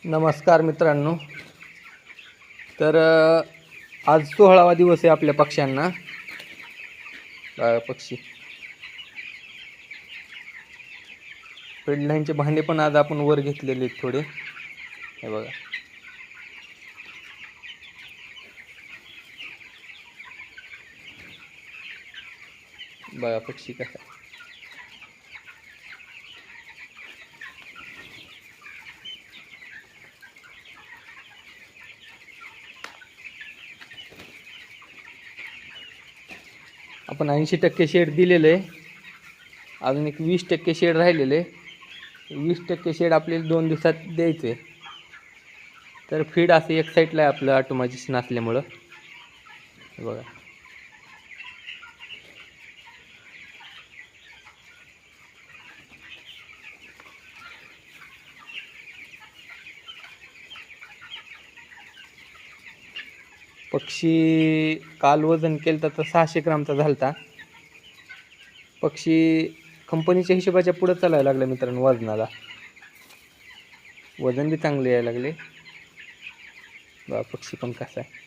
नमस्कार मित्रांनो. तर आज 16वा दिवस आहे आपल्या पक्ष्यांना. पक्षी पेडलाईनचे भांडे पण आज आपण वर घेतलेले आहेत थोडे. हे बघा, बघा पक्षी कसा. आपण 80% शेड दिलेलं आहे, अजून एक 20% शेड राहिलेले. 20% शेड आपल्याला 2 दिवसात द्यायचे. तर फीड असं एक साईडला आहे आपलं ऑटोमॅटिक नसल्यामुळं. बघा, पक्षी काल वजन केलं तर 600 ग्रामचा झालता. पक्षी कंपनीच्या हिशोबाच्या पुढे चालायला लागला मित्रांनो. वजनाला वजन बी चांगले यायला लागले. बघा पक्षी पण कसा आहे.